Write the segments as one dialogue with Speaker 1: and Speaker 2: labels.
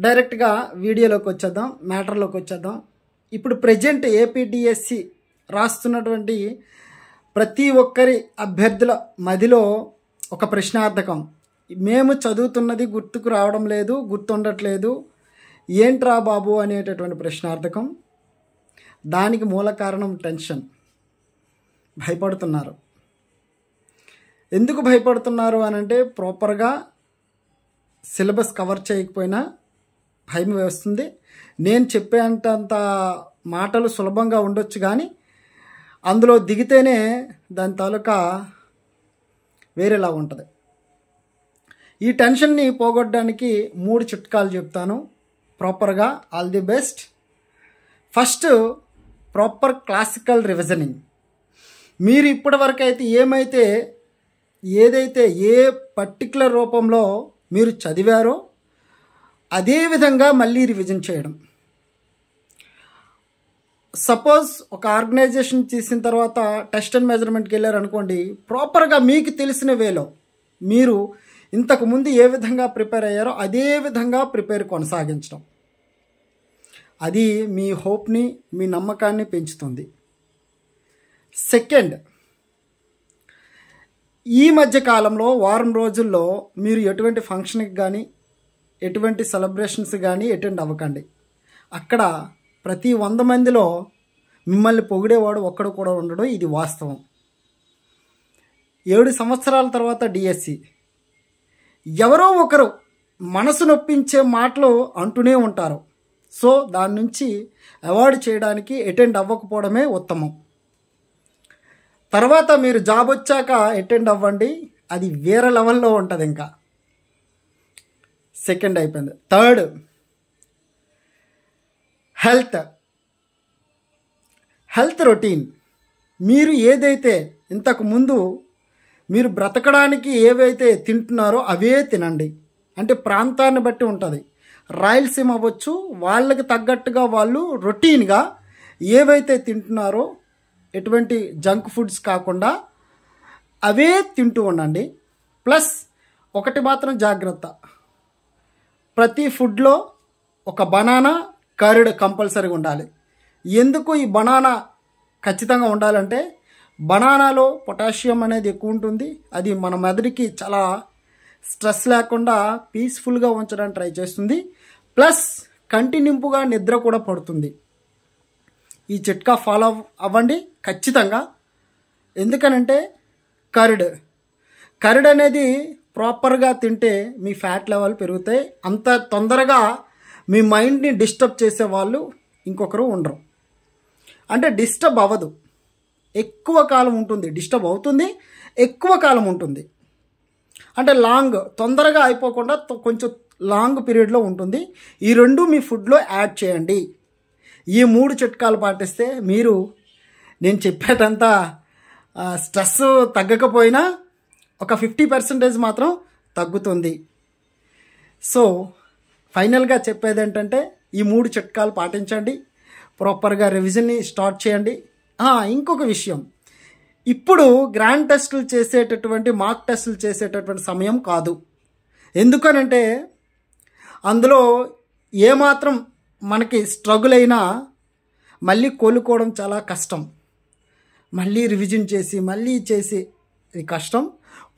Speaker 1: డైరెక్ట్గా వీడియోలోకి వచ్చేద్దాం, మ్యాటర్లోకి వచ్చేద్దాం. ఇప్పుడు ప్రజెంట్ ఏపీడిఎస్సి రాస్తున్నటువంటి ప్రతి ఒక్కరి అభ్యర్థుల మదిలో ఒక ప్రశ్నార్థకం, మేము చదువుతున్నది గుర్తుకు రావడం లేదు, గుర్తుండట్లేదు, ఏంట్రా బాబు అనేటటువంటి ప్రశ్నార్థకం. దానికి మూల కారణం టెన్షన్. భయపడుతున్నారు. ఎందుకు భయపడుతున్నారు అని అంటే, ప్రాపర్గా సిలబస్ కవర్ చేయకపోయినా భయం వేస్తుంది. నేను చెప్పేంత మాటలు సులభంగా ఉండొచ్చు, కానీ అందులో దిగితేనే దాని తాలూకా వేరేలా ఉంటుంది. ఈ టెన్షన్ని పోగొట్టడానికి 3 చిట్కాలు చెప్తాను ప్రాపర్గా. All the best. First, proper classical revisioning. మీరు ఇప్పటివరకు అయితే ఏదైతే ఏ పర్టికులర్ రూపంలో మీరు చదివారో అదే విధంగా మళ్ళీ రివిజన్ చేయడం. సపోజ్ ఒక ఆర్గనైజేషన్ చేసిన తర్వాత టెస్ట్ అండ్ మెజర్మెంట్కి వెళ్ళారనుకోండి, ప్రాపర్గా మీకు తెలిసిన వేలో మీరు ఇంతకుముందు ఏ విధంగా ప్రిపేర్ అయ్యారో అదే విధంగా ప్రిపేర్ కొనసాగించడం. అది మీ హోప్ని, మీ నమ్మకాన్ని పెంచుతుంది. సెకండ్, ఈ మధ్య కాలంలో వారం రోజుల్లో మీరు ఎటువంటి ఫంక్షన్కి కానీ ఎటువంటి సెలబ్రేషన్స్ కానీ అటెండ్ అవ్వకండి. అక్కడ ప్రతి 100 మందిలో మిమ్మల్ని పొగిడేవాడు ఒక్కడు కూడా ఉండడం, ఇది వాస్తవం. 7 సంవత్సరాల తర్వాత డిఎస్సి ఎవరో ఒకరు మనసు నొప్పించే మాటలు అంటూనే ఉంటారు. సో దాని నుంచి అవాయిడ్ చేయడానికి అటెండ్ అవ్వకపోవడమే ఉత్తమం. తర్వాత మీరు జాబ్ వచ్చాక అటెండ్ అవ్వండి, అది వేరే లెవెల్లో ఉంటుంది. ఇంకా సెకండ్ అయిపోయింది. Third, health routine. మీరు ఏదైతే ఇంతకుముందు మీరు బ్రతకడానికి ఏవైతే తింటున్నారో అవే తినండి. అంటే ప్రాంతాన్ని బట్టి ఉంటుంది. రాయలసీమ అవ్వచ్చు, వాళ్ళకి తగ్గట్టుగా వాళ్ళు రొటీన్గా ఏవైతే తింటున్నారో ఎటువంటి జంక్ ఫుడ్స్ కాకుండా అవే తింటూ ఉండండి. ప్లస్ ఒకటి మాత్రం జాగ్రత్త, ప్రతి ఫుడ్లో ఒక బనానా, కర్డ్ కంపల్సరీగా ఉండాలి. ఎందుకు ఈ బనానా ఖచ్చితంగా ఉండాలంటే, బనానాలో పొటాషియం అనేది ఎక్కువ ఉంటుంది. అది మన మెదడుకి చాలా స్ట్రెస్ లేకుండా పీస్ఫుల్గా ఉంచడానికి ట్రై చేస్తుంది. ప్లస్ కంటి నింపుగా నిద్ర కూడా పడుతుంది. ఈ చిట్కా ఫాలో అవ్వండి ఖచ్చితంగా. ఎందుకనంటే కర్డ్ అనేది ప్రాపర్గా తింటే మీ ఫ్యాట్ లెవెల్ పెరుగుతాయి. అంత తొందరగా మీ మైండ్ని డిస్టర్బ్ చేసే వాళ్ళు ఇంకొకరు ఉండరు. అంటే డిస్టర్బ్ అవ్వదు, ఎక్కువ కాలం ఉంటుంది. డిస్టర్బ్ అవుతుంది, ఎక్కువ కాలం ఉంటుంది. అంటే తొందరగా అయిపోకుండా కొంచెం లాంగ్ పీరియడ్లో ఉంటుంది. ఈ 2 మీ ఫుడ్లో యాడ్ చేయండి. ఈ 3 చిట్కాలు పాటిస్తే మీరు, నేను చెప్పేటంతా స్ట్రెస్ తగ్గకపోయినా ఒక 50% మాత్రం తగ్గుతుంది. సో ఫైనల్గా చెప్పేది ఏంటంటే, ఈ 3 చిట్కాలు పాటించండి, ప్రాపర్గా రివిజన్ని స్టార్ట్ చేయండి. ఇంకొక విషయం, ఇప్పుడు గ్రాండ్ టెస్టులు చేసేటటువంటి, మాక్ టెస్టులు చేసేటటువంటి సమయం కాదు. ఎందుకనంటే అందులో ఏమాత్రం మనకి స్ట్రగుల్ అయినా మళ్ళీ కోలుకోవడం చాలా కష్టం. మళ్ళీ రివిజన్ చేసి మళ్ళీ చేసి ఇది కష్టం.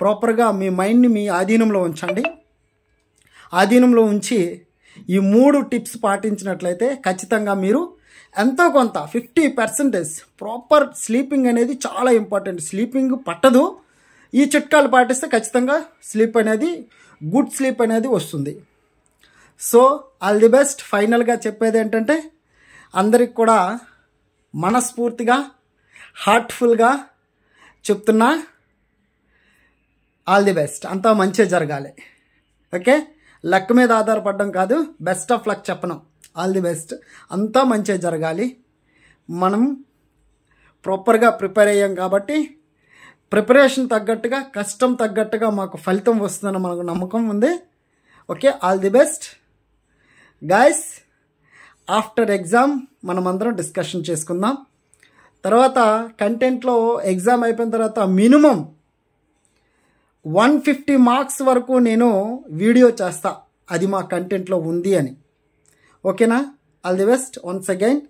Speaker 1: ప్రాపర్గా మీ మైండ్ని మీ ఆధీనంలో ఉంచండి. ఆధీనంలో ఉంచి ఈ 3 టిప్స్ పాటించినట్లయితే ఖచ్చితంగా మీరు ఎంతో కొంత 50% ప్రాపర్ స్లీపింగ్ అనేది చాలా ఇంపార్టెంట్. స్లీపింగ్ పట్టదు, ఈ చిట్కాలు పాటిస్తే ఖచ్చితంగా గుడ్ స్లీప్ అనేది వస్తుంది. So all the best. ఫైనల్గా చెప్పేది ఏంటంటే, అందరికి కూడా మనస్ఫూర్తిగా హార్ట్ఫుల్గా చెప్తున్నా, ఆల్ ది బెస్ట్. అంతా మంచిగా జరగాలి. ఓకే, లక్ మీద ఆధారపడడం కాదు, బెస్ట్ ఆఫ్ లక్ చెప్పను. All the best. అంతా మంచిగా జరగాలి. మనం ప్రాపర్గా ప్రిపేర్ అయ్యాం కాబట్టి ప్రిపరేషన్ తగ్గట్టుగా, కష్టం తగ్గట్టుగా మాకు ఫలితం వస్తుందని మనకు నమ్మకం ఉంది. Okay, all the best guys. After exam మనమందరం డిస్కషన్ చేసుకుందాం. తర్వాత కంటెంట్లో ఎగ్జామ్ అయిపోయిన తర్వాత మినిమం 150 మార్క్స్ వరకు నేను వీడియో చేస్తా, అది మా కంటెంట్లో ఉంది అని. ఓకేనా? All the best once again.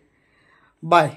Speaker 1: Bye.